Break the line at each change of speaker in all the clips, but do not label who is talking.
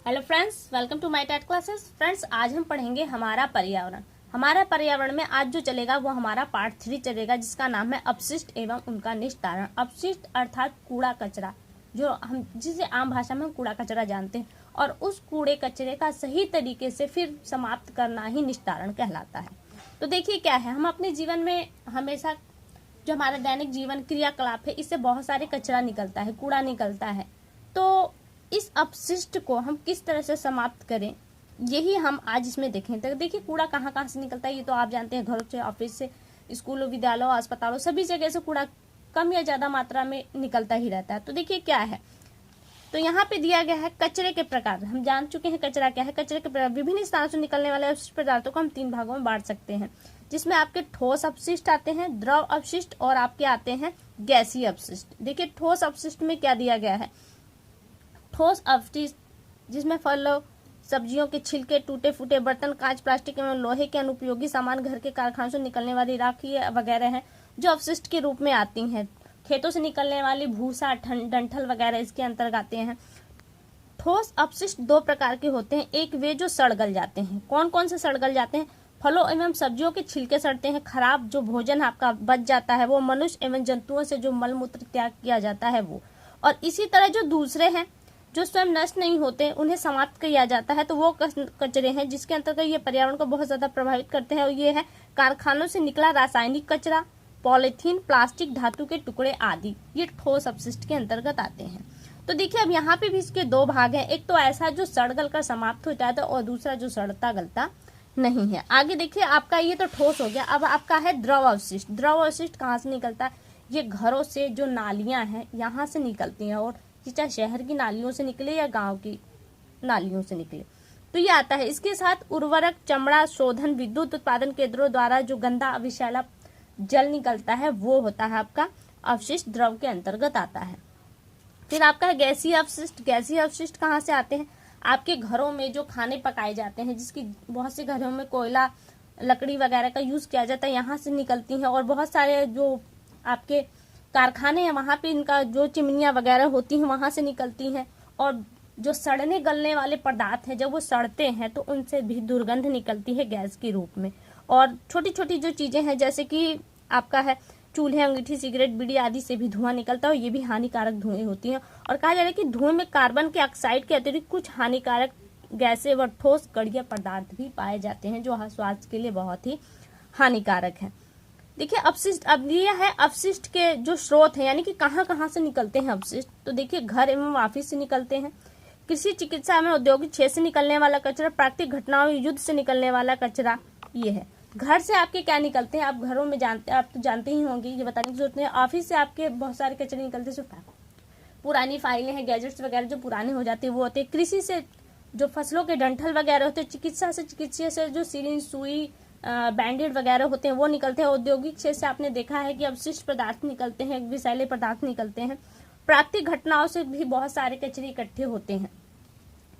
Hello friends, welcome to my TET classes. Friends, आज हम पढ़ेंगे हमारा पर्यावरण। हमारा पर्यावरण में आज जो चलेगा वो हमारा पार्ट 3 चलेगा, जिसका नाम है अपशिष्ट एवं उनका निस्तारण। अपशिष्ट अर्थात कूड़ा कचरा, जो हम जिसे आम भाषा में हम कूड़ा कचरा जानते हैं, और उस कूड़े कचरे का सही तरीके से फिर समाप्त करना ही निस्तारण कहलाता है। तो देखिए क्या है, हम अपने जीवन में हमेशा जो हमारा दैनिक जीवन क्रियाकलाप है, इससे बहुत सारे कचरा निकलता है, कूड़ा निकलता है। तो इस अपशिष्ट को हम किस तरह से समाप्त करें, यही हम आज इसमें देखें। तो देखिए कूड़ा कहाँ कहाँ से निकलता है, ये तो आप जानते हैं, घरों से, ऑफिस से, स्कूलों, विद्यालयों, अस्पतालों, सभी जगह से कूड़ा कम या ज्यादा मात्रा में निकलता ही रहता है। तो देखिए क्या है, तो यहाँ पे दिया गया है कचरे के प्रकार। हम जान चुके हैं कचरा क्या है। कचरे के प्रकार विभिन्न स्थानों से निकलने वाले अपशिष्ट पदार्थों को हम 3 भागों में बांट सकते हैं, जिसमें आपके ठोस अपशिष्ट आते हैं, द्रव अपशिष्ट और आपके आते हैं गैसीय अपशिष्ट। देखिए ठोस अपशिष्ट में क्या दिया गया है, ठोस अपशिष्ट जिसमें फलों, सब्जियों के छिलके, टूटे फूटे बर्तन, कांच, प्लास्टिक एवं लोहे के अनुपयोगी सामान, घर के कारखानों से निकलने वाली राखी वगैरह हैं, जो अपशिष्ट के रूप में आती हैं। खेतों से निकलने वाली भूसा, डंठल वगैरह इसके अंतर्गत आते हैं। ठोस अपशिष्ट 2 प्रकार के होते हैं। एक वे जो सड़ गल जाते हैं। कौन कौन से सड़ गल जाते हैं? फलों एवं सब्जियों के छिलके सड़ते हैं। खराब जो भोजन आपका बच जाता है वो, मनुष्य एवं जंतुओं से जो मल मूत्र त्याग किया जाता है वो। और इसी तरह जो दूसरे हैं जो स्वयं नष्ट नहीं होते, उन्हें समाप्त किया जाता है, तो वो कचरे हैं जिसके अंतर्गत ये पर्यावरण को बहुत ज्यादा प्रभावित करते हैं। और ये है कारखानों से निकला रासायनिक कचरा, पॉलीथीन, प्लास्टिक, धातु के टुकड़े आदि, ये ठोस अपशिष्ट के अंतर्गत आते हैं। तो देखिए अब यहाँ पे भी इसके 2 भाग हैं। एक तो ऐसा जो सड़ गल कर समाप्त हो जाता है, और दूसरा जो सड़ता गलता नहीं है। आगे देखिए आपका ये तो ठोस हो गया। अब आपका है द्रव अवशिष्ट। द्रव अवशिष्ट कहाँ से निकलता है? ये घरों से जो नालियां हैं यहाँ से निकलती हैं, और चाहे शहर की नालियों से निकले या गांव की नालियों से निकले, तो ये आता है। इसके साथ उर्वरक, चमड़ा शोधन, विद्युत उत्पादन केंद्रों द्वारा जो गंदा विषैला जल निकलता है वो होता है आपका अवशिष्ट, द्रव के अंतर्गत आता है। फिर आपका है गैसीय अपशिष्ट। गैसीय अपशिष्ट कहाँ से आते हैं? आपके घरों में जो खाने पकाए जाते हैं, जिसकी बहुत से घरों में कोयला, लकड़ी वगैरह का यूज किया जाता है, यहाँ से निकलती हैं। और बहुत सारे जो आपके कारखाने हैं, वहां पे इनका जो चिमनियां वगैरह होती हैं वहां से निकलती हैं। और जो सड़ने गलने वाले पदार्थ हैं, जब वो सड़ते हैं तो उनसे भी दुर्गंध निकलती है गैस के रूप में। और छोटी छोटी जो चीजें हैं, जैसे कि आपका है चूल्हे, अंगीठी, सिगरेट, बीड़ी आदि से भी धुआं निकलता है, और ये भी हानिकारक धुएं होती हैं। और कहा जा रहा है कि धुएं में कार्बन के ऑक्साइड के अतिरिक्त कुछ हानिकारक गैसें व ठोस कड़िया पदार्थ भी पाए जाते हैं, जो स्वास्थ्य के लिए बहुत ही हानिकारक है। देखिए अपशिष्ट, अब ये है अपशिष्ट के जो स्रोत हैं, यानी कि कहाँ कहाँ से निकलते हैं अपशिष्ट। तो देखिए घर एवं ऑफिस से निकलते हैं, कृषि, चिकित्सा एवं औद्योगिक क्षेत्र से निकलने वाला कचरा, प्राकृतिक घटनाओं, युद्ध से निकलने वाला कचरा, ये है। घर से आपके क्या निकलते हैं, आप घरों में जानते हैं, आप तो जानते ही होंगे, ये बताने की जरूरत नहीं है। ऑफिस से आपके बहुत सारे कचरे निकलते हैं, पुरानी फाइलें हैं, गैजेट्स वगैरह जो पुराने हो जाते हैं वो होते हैं। कृषि से जो फसलों के डंठल वगैरह होते हैं, चिकित्सा से जो सिरिंज, सुई, बैंडेड वगैरह होते हैं वो निकलते हैं। औद्योगिक क्षेत्र से आपने देखा है कि अपशिष्ट पदार्थ निकलते हैं, विषैले पदार्थ निकलते हैं। प्राकृतिक घटनाओं से भी बहुत सारे कचरे इकट्ठे होते हैं।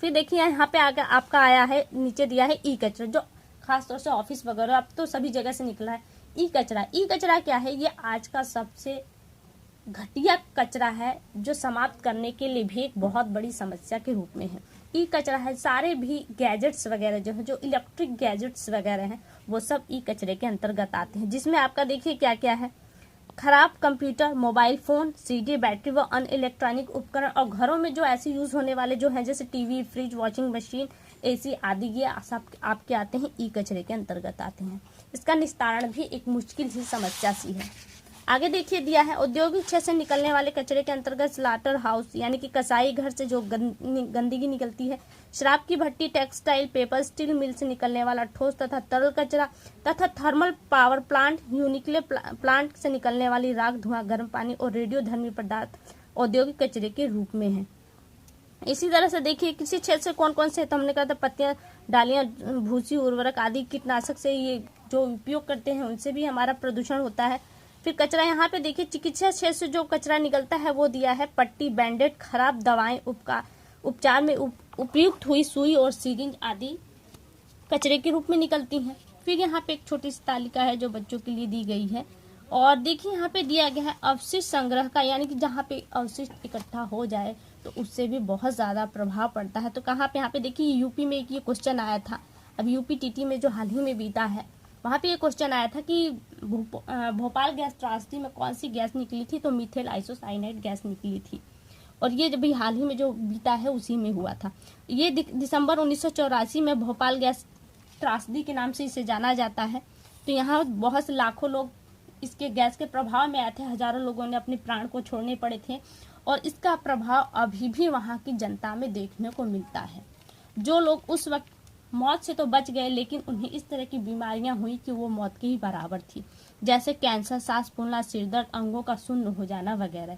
फिर देखिए यहाँ पे आगे आपका आया है, नीचे दिया है ई कचरा, जो खासतौर से ऑफिस वगैरह अब तो सभी जगह से निकला है। ई कचरा, ई कचरा क्या है? ये आज का सबसे घटिया कचरा है, जो समाप्त करने के लिए भी एक बहुत बड़ी समस्या के रूप में है। ई कचरा है सारे भी गैजेट्स वगैरह जो है, जो इलेक्ट्रिक गैजेट्स वगैरह हैं, वो सब ई कचरे के अंतर्गत आते हैं। जिसमें आपका देखिए क्या क्या है, खराब computer, mobile phone, CD, battery व अन्य इलेक्ट्रॉनिक उपकरण। और घरों में जो ऐसे यूज होने वाले जो हैं, जैसे TV, fridge, washing machine, AC आदि, ये सब आपके आते हैं ई कचरे के अंतर्गत आते हैं। इसका निस्तारण भी एक मुश्किल सी समस्या सी है। आगे देखिए दिया है औद्योगिक क्षेत्र से निकलने वाले कचरे के अंतर्गत स्लाटर हाउस, यानी कि कसाई घर से जो गंदगी निकलती है, शराब की भट्टी, टेक्सटाइल, पेपर, स्टील मिल से निकलने वाला ठोस तथा तरल कचरा, तथा thermal power plant, nuclear plant से निकलने वाली राख, धुआं, गर्म पानी और रेडियोधर्मी पदार्थ औद्योगिक कचरे के रूप में है। इसी तरह से देखिए किसी क्षेत्र से कौन कौन से, तो हमने कहा था पत्तियां, डालियां, भूसी, उर्वरक आदि कीटनाशक से ये जो उपयोग करते हैं उनसे भी हमारा प्रदूषण होता है। फिर कचरा यहाँ पे देखिए चिकित्सा क्षेत्र से जो कचरा निकलता है वो दिया है पट्टी, बैंडेड, खराब दवाएं, उपचार में उपयुक्त हुई सुई और सिरिंज आदि कचरे के रूप में निकलती हैं। फिर यहाँ पे एक छोटी सी तालिका है जो बच्चों के लिए दी गई है। और देखिए यहाँ पे दिया गया है अवशिष्ट संग्रह का, यानी कि जहाँ पे अवशिष्ट इकट्ठा हो जाए तो उससे भी बहुत ज़्यादा प्रभाव पड़ता है। तो कहाँ पे, यहाँ पे देखिए यूपी में एक ये क्वेश्चन आया था, अब यूपी टीटी में जो हाल ही में बीता है वहाँ पे ये क्वेश्चन आया था कि भोपाल गैस त्रासदी में कौन सी गैस निकली थी, तो मीथेल आइसोसाइनेट गैस निकली थी। और ये जब भी हाल ही में जो बीता है उसी में हुआ था। ये दिसंबर 1984 में भोपाल गैस त्रासदी के नाम से इसे जाना जाता है। तो यहाँ बहुत से लाखों लोग इसके गैस के प्रभाव में आए थे, हजारों लोगों ने अपने प्राण को छोड़ने पड़े थे और इसका प्रभाव अभी भी वहाँ की जनता में देखने को मिलता है। जो लोग उस वक्त मौत से तो बच गए, लेकिन उन्हें इस तरह की बीमारियां हुई कि वो मौत के ही बराबर थी, जैसे कैंसर, सांस फूलना, सिरदर्द, अंगों का शून्य हो जाना वगैरह।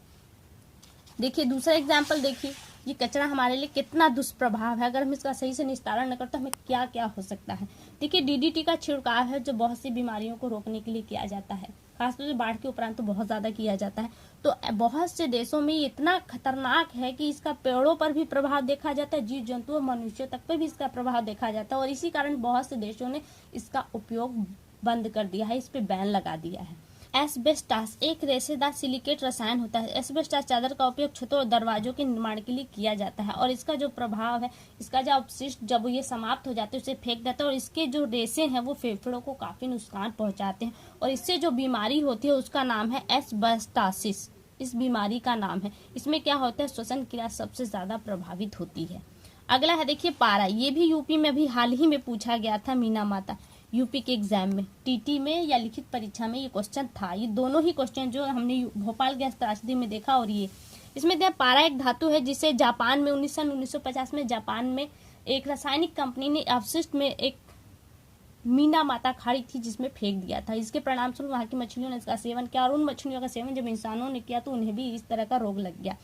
देखिए दूसरा एग्जाम्पल, देखिए ये कचरा हमारे लिए कितना दुष्प्रभाव है, अगर हम इसका सही से निस्तारण न करते तो हमें क्या क्या हो सकता है। देखिए डीडीटी का छिड़काव है जो बहुत सी बीमारियों को रोकने के लिए किया जाता है, खासतौर से बाढ़ के उपरांत तो बहुत ज़्यादा किया जाता है। तो बहुत से देशों में इतना खतरनाक है कि इसका पेड़ों पर भी प्रभाव देखा जाता है, जीव जंतुओं मनुष्यों तक पर भी इसका प्रभाव देखा जाता है और इसी कारण बहुत से देशों ने इसका उपयोग बंद कर दिया है, इस पर बैन लगा दिया है। एस्बेस्टास एक रेशेदार सिलिकेट रसायन होता है। एस्बेस्टास चादर का उपयोग छतों और दरवाजों के निर्माण के लिए किया जाता है और इसका जो प्रभाव है, इसका जो अपशिष्ट जब ये समाप्त हो जाते हैं उसे फेंक देते हैं और इसके जो रेशे हैं वो फेफड़ों को काफी नुकसान पहुंचाते हैं और इससे जो बीमारी होती है उसका नाम है एस्बेस्टासिस। इस बीमारी का नाम है। इसमें क्या होता है, श्वसन क्रिया सबसे ज्यादा प्रभावित होती है। अगला है देखिए पारा, ये भी यूपी में भी हाल ही में पूछा गया था, मीना माता यूपी के एग्जाम में, टीटी में या लिखित परीक्षा में ये क्वेश्चन था। ये दोनों ही क्वेश्चन जो हमने भोपाल गैस त्रासदी में देखा और ये इसमें देखा, पारा एक धातु है जिसे जापान में 1950 में जापान में एक रासायनिक कंपनी ने अपशिष्ट में एक मीना माता खाड़ी थी जिसमें फेंक दिया था। इसके परिणाम स्वरूप वहाँ की मछलियों ने इसका सेवन किया और उन मछलियों का सेवन जब इंसानों ने किया तो उन्हें भी इस तरह का रोग लग गया।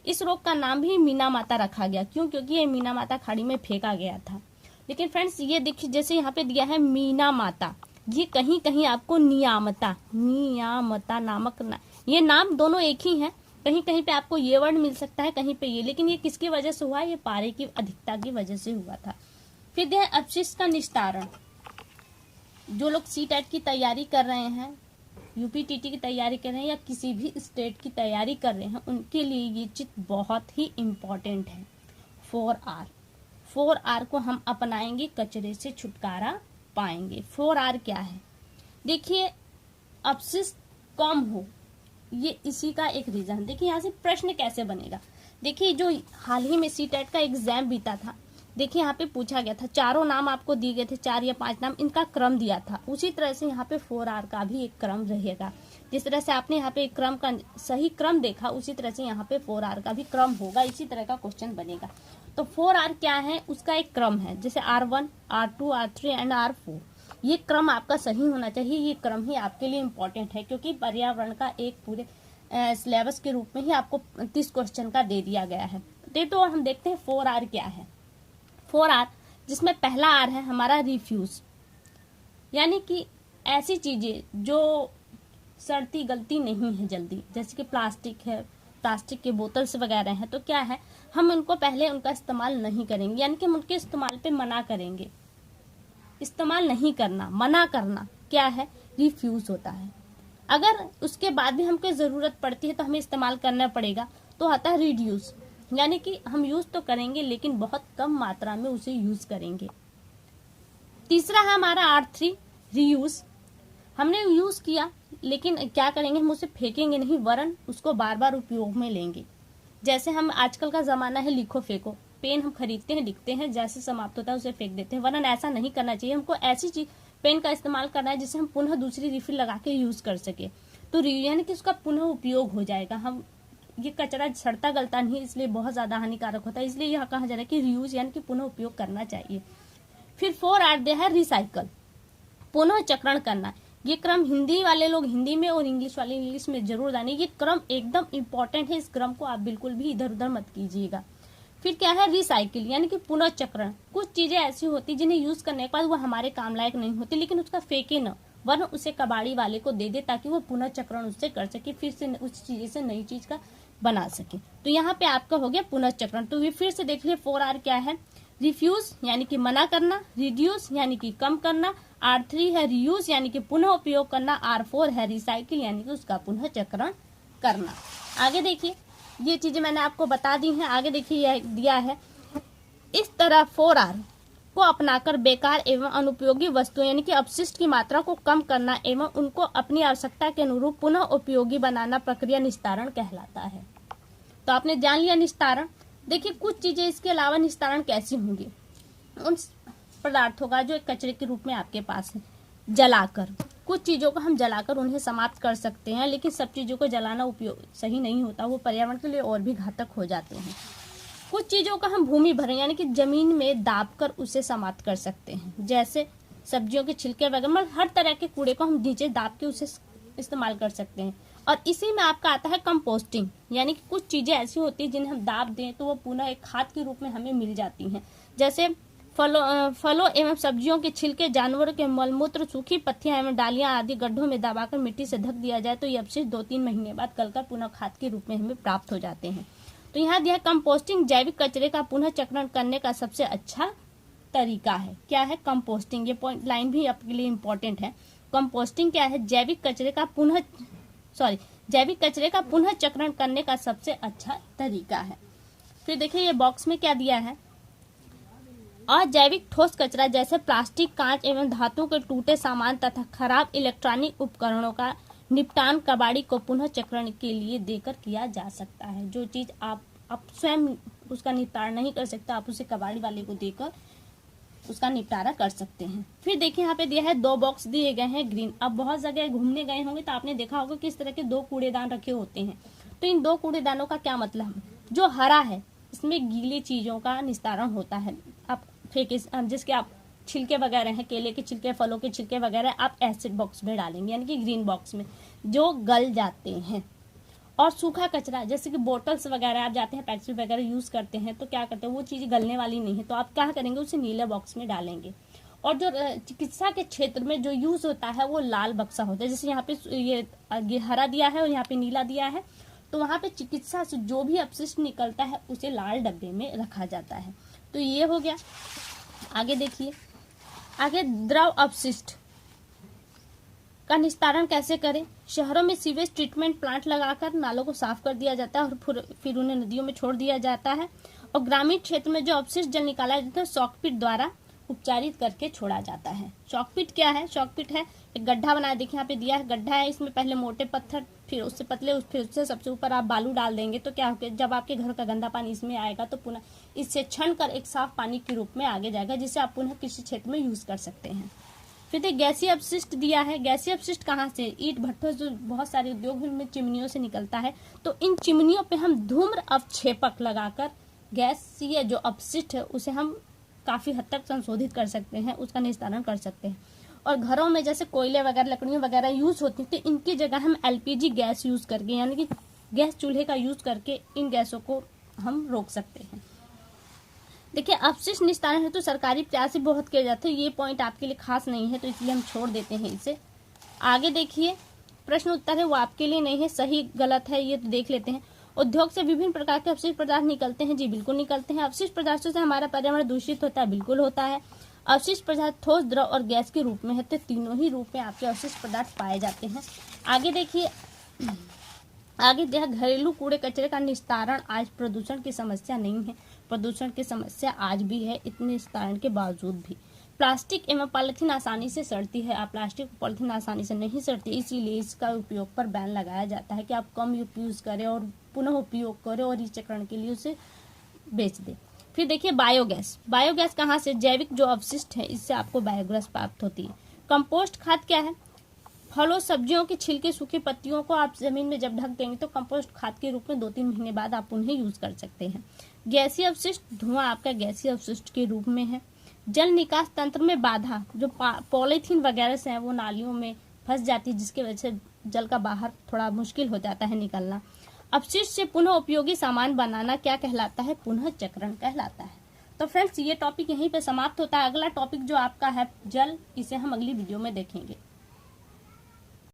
इस रोग का नाम भी मीना माता रखा गया। क्यों? क्योंकि ये मीना माता खाड़ी में फेंका गया था। लेकिन फ्रेंड्स ये देखिए, जैसे यहाँ पे दिया है मीना माता, ये कहीं कहीं आपको नियामता नामक ये नाम दोनों एक ही है, कहीं कहीं पे आपको ये वर्ड मिल सकता है, कहीं पे ये, लेकिन ये किसकी वजह से हुआ? ये पारे की अधिकता की वजह से हुआ था। फिर दिया है अपशिष्ट का निस्तारण। जो लोग सीटेट की तैयारी कर रहे हैं, यूपीटीटी की तैयारी कर रहे हैं या किसी भी स्टेट की तैयारी कर रहे हैं, उनके लिए ये चीज बहुत ही इम्पोर्टेंट है। 4R को हम अपनाएंगे, कचरे से छुटकारा पाएंगे। 4R क्या है? देखिए अपशिष्ट कम हो, ये इसी का एक रीजन। देखिए यहाँ से प्रश्न कैसे बनेगा। देखिए जो हाल ही में सीटेट का एग्जाम बीता था, देखिए यहाँ पे पूछा गया था, चारों नाम आपको दिए गए थे, 4 या 5 नाम, इनका क्रम दिया था। उसी तरह से यहाँ पे 4R का भी एक क्रम रहेगा। जिस तरह से आपने यहाँ पे एक क्रम का सही क्रम देखा, उसी तरह से यहाँ पे 4R का भी क्रम होगा, इसी तरह का क्वेश्चन बनेगा। तो 4R क्या है? उसका एक क्रम है, जैसे R1, R2, R3 and R4। ये क्रम आपका सही होना चाहिए। ये क्रम ही आपके लिए इम्पोर्टेंट है क्योंकि पर्यावरण का एक पूरे सिलेबस के रूप में ही आपको 30 क्वेश्चन का दे दिया गया है। तो हम देखते हैं 4R क्या है। 4R जिसमें पहला R है हमारा रिफ्यूज, यानी कि ऐसी चीजें जो सड़ती गलती नहीं है जल्दी, जैसे कि प्लास्टिक है, प्लास्टिक के बोतल्स वगैरह हैं, तो क्या है, हम उनको पहले उनका इस्तेमाल नहीं करेंगे, यानी कि हम उनके इस्तेमाल पे मना करेंगे। इस्तेमाल नहीं करना, मना करना क्या है? रिफ्यूज होता है। अगर उसके बाद भी हमको जरूरत पड़ती है तो हमें इस्तेमाल करना पड़ेगा, तो आता है रिड्यूस, यानी कि हम यूज तो करेंगे लेकिन बहुत कम मात्रा में उसे यूज करेंगे। तीसरा है हमारा R3 रीयूज। हमने यूज किया लेकिन क्या करेंगे, हम उसे फेंकेंगे नहीं, वरन उसको बार बार उपयोग में लेंगे। जैसे हम आजकल का जमाना है लिखो फेंको, पेन हम खरीदते हैं, लिखते हैं, जैसे समाप्त होता है उसे फेंक देते हैं, वरन ऐसा नहीं करना चाहिए। हमको ऐसी चीज पेन का इस्तेमाल करना है जिससे हम पुनः दूसरी रिफिल लगा के यूज कर सके, तो यानी कि उसका पुनः उपयोग हो जाएगा। हम ये कचरा सड़ता गलता नहीं, इसलिए बहुत ज्यादा हानिकारक होता है, इसलिए यहाँ कहा जा रहा है कि रीयूज यानी कि पुनः उपयोग करना चाहिए। फिर 4R दे है रिसाइकल, पुनः चक्रण करना। ये क्रम हिंदी वाले लोग हिंदी में और इंग्लिश वाले इंग्लिश में जरूर जानिए, ये क्रम एकदम इम्पोर्टेंट है, इस क्रम को आप बिल्कुल भी इधर उधर मत कीजिएगा। फिर क्या है रिसाइकिल, यानी कि पुनः चक्रण। कुछ चीजें ऐसी होती जिन्हें यूज करने के बाद वो हमारे काम लायक नहीं होती, लेकिन उसका फेंके न, वरन उसे कबाड़ी वाले को दे दे ताकि वो पुनः चक्रण उससे कर सके, फिर से उस चीज से नई चीज का बना सके। तो यहाँ पे आपका हो गया पुनः चक्रण। तो ये फिर से देख लिया 4R क्या है? रिफ्यूज यानी कि मना करना, रिड्यूस यानी कि कम करना, R3 है रीयूज यानी कि पुनः उपयोग करना, R4 है रिसाइकिल यानी कि उसका पुनः चक्रण करना। आगे देखिए ये चीजें मैंने आपको बता दी हैं। आगे देखिए यह दिया है, इस तरह 4R को अपनाकर बेकार एवं अनुपयोगी वस्तुएं यानी कि अपशिष्ट की मात्रा को कम करना एवं उनको अपनी आवश्यकता के अनुरूप पुनः उपयोगी बनाना प्रक्रिया निस्तारण कहलाता है। तो आपने जान लिया निस्तारण। देखिए कुछ चीजें इसके अलावा निस्तारण कैसी होंगी, उन पदार्थों का जो एक कचरे के रूप में आपके पास है, जलाकर। कुछ चीजों को हम जलाकर उन्हें समाप्त कर सकते हैं, लेकिन सब चीजों को जलाना उपयोग सही नहीं होता, वो पर्यावरण के लिए और भी घातक हो जाते हैं। कुछ चीजों का हम भूमि भरण यानी कि जमीन में दाबकर उसे समाप्त कर सकते हैं, जैसे सब्जियों के छिलके वगैरह, मतलब हर तरह के कूड़े को हम नीचे दाब के उसे इस्तेमाल कर सकते हैं। और इसी में आपका आता है कंपोस्टिंग, यानी कि कुछ चीजें ऐसी होती हैं जिन्हें हम दाब दें तो वो पुनः एक खाद के रूप में हमें मिल जाती हैं, जैसे फलों एवं सब्जियों के छिलके, जानवरों के मलमूत्र, सूखी पत्तियां एवं डालियां आदि गड्ढों में दबाकर मिट्टी से ढक दिया जाए तो ये अपशिष्ट 2-3 महीने बाद गलकर पुनः खाद के रूप में हमें प्राप्त हो जाते हैं। तो यहाँ दिया कंपोस्टिंग जैविक कचरे का पुनः चक्रण करने का सबसे अच्छा तरीका है। क्या है? कंपोस्टिंग। ये पॉइंट लाइन भी आपके लिए इम्पोर्टेंट है। कंपोस्टिंग क्या है? जैविक कचरे का पुनः चक्रण करने का सबसे अच्छा तरीका है। फिर देखिए ये बॉक्स में क्या दिया है, अजैविक ठोस कचरा जैसे प्लास्टिक, कांच एवं धातु के टूटे सामान तथा खराब इलेक्ट्रॉनिक उपकरणों का निपटान कबाड़ी को पुनः चक्रण के लिए देकर किया जा सकता है। जो चीज आप स्वयं उसका निपटारा नहीं कर सकते, आप उसे कबाड़ी वाले को देकर उसका निपटारा कर सकते हैं। फिर देखिए यहाँ पे दिया है 2 बॉक्स दिए गए हैं ग्रीन। अब बहुत जगह घूमने गए होंगे तो आपने देखा होगा किस तरह के 2 कूड़ेदान रखे होते हैं। तो इन 2 कूड़ेदानों का क्या मतलब है, जो हरा है इसमें गीली चीजों का निस्तारण होता है, आप फेंके जिसके आप छिलके वगैरह हैं, केले के छिलके, फलों के छिलके वगैरह आप एसिड बॉक्स में डालेंगे यानी कि ग्रीन बॉक्स में, जो गल जाते हैं। और सूखा कचरा जैसे कि बोटल्स वगैरह आप जाते हैं पैकेट वगैरह यूज करते हैं तो क्या करते हैं, वो चीज गलने वाली नहीं है तो आप क्या करेंगे, उसे नीले बॉक्स में डालेंगे। और जो चिकित्सा के क्षेत्र में जो यूज होता है वो लाल बक्सा होता है, जैसे यहाँ पे ये हरा दिया है और यहाँ पे नीला दिया है, तो वहां पे चिकित्सा से जो भी अपशिष्ट निकलता है उसे लाल डब्बे में रखा जाता है। तो ये हो गया। आगे देखिए, आगे द्रव अपशिष्ट का निस्तारण कैसे करें। शहरों में सीवेज ट्रीटमेंट प्लांट लगाकर नालों को साफ कर दिया जाता है और फिर उन्हें नदियों में छोड़ दिया जाता है। और ग्रामीण क्षेत्र में जो अपशिष्ट जल निकाला जाता है शॉकपिट द्वारा उपचारित करके छोड़ा जाता है। शॉकपिट क्या है? शॉकपिट है एक गड्ढा बनाया, देखिए यहाँ पे दिया है गड्ढा है, इसमें पहले मोटे पत्थर, फिर उससे पतले, फिर उससे सबसे ऊपर आप बालू डाल देंगे तो क्या होगा, जब आपके घर का गंदा पानी इसमें आएगा तो पुनः इससे छन कर एक साफ पानी के रूप में आगे जाएगा, जिसे आप पुनः किसी क्षेत्र में यूज कर सकते हैं। फिर गैसीय अपशिष्ट दिया है। गैसीय अपशिष्ट कहाँ से? ईंट भट्ठों जो बहुत सारे उद्योग में चिमनियों से निकलता है, तो इन चिमनियों पे हम धूम्र अवक्षेपक लगाकर गैसीय जो अपशिष्ट है उसे हम काफी हद तक संशोधित कर सकते हैं, उसका निस्तारण कर सकते हैं। और घरों में जैसे कोयले वगैरह, लकड़ियां वगैरह यूज होती है तो इनकी जगह हम LPG गैस यूज करके यानी कि गैस चूल्हे का यूज करके इन गैसों को हम रोक सकते हैं। देखिए अपशिष्ट निस्तारण है तो सरकारी प्रयास भी बहुत किए जाते हैं, ये पॉइंट आपके लिए खास नहीं है तो इसलिए हम छोड़ देते हैं इसे। आगे देखिए प्रश्न उत्तर है वो आपके लिए नहीं है, सही गलत है ये तो देख लेते हैं। उद्योग से विभिन्न प्रकार के अपशिष्ट पदार्थ निकलते हैं, जी बिल्कुल निकलते हैं। अपशिष्ट पदार्थों से हमारा पर्यावरण दूषित होता है, बिल्कुल होता है। अवशिष्ट पदार्थ ठोस, द्रव और गैस के रूप में है, तो तीनों ही रूप में आपके अवशिष्ट पदार्थ पाए जाते हैं। आगे देखिए, आगे देखा घरेलू कूड़े कचरे का निस्तारण आज प्रदूषण की समस्या नहीं है, प्रदूषण की समस्या आज भी है, इतने निस्तारण के बावजूद भी। प्लास्टिक एवं पॉलिथीन आसानी से सड़ती है, आप प्लास्टिक पॉलिथीन आसानी से नहीं सड़ती, इसीलिए इसका उपयोग पर बैन लगाया जाता है कि आप कम यूज करें और पुनः उपयोग करें और रिचक्रण के लिए उसे बेच दें। फिर देखिए बायोगैस। बायोगैस कहाँ से? जैविक जो अपशिष्ट है इससे आपको बायोगैस प्राप्त होती है। कंपोस्ट खाद क्या है? फलों सब्जियों के छिलके, सूखी पत्तियों को आप जमीन में जब ढक देंगे तो कंपोस्ट खाद के रूप में 2-3 महीने बाद आप उन्हें यूज कर सकते हैं। गैसीय अपशिष्ट, धुआं आपका गैसीय अपशिष्ट के रूप में है। जल निकास तंत्र में बाधा, जो पॉलीथीन वगैरह से है वो नालियों में फंस जाती है जिसकी वजह से जल का बाहर थोड़ा मुश्किल हो जाता है निकलना। अपशिष्ट से पुनः उपयोगी सामान बनाना क्या कहलाता है? पुनः चक्रण कहलाता है। तो फ्रेंड्स ये टॉपिक यहीं पे समाप्त होता है। अगला टॉपिक जो आपका है जल, इसे हम अगली वीडियो में देखेंगे।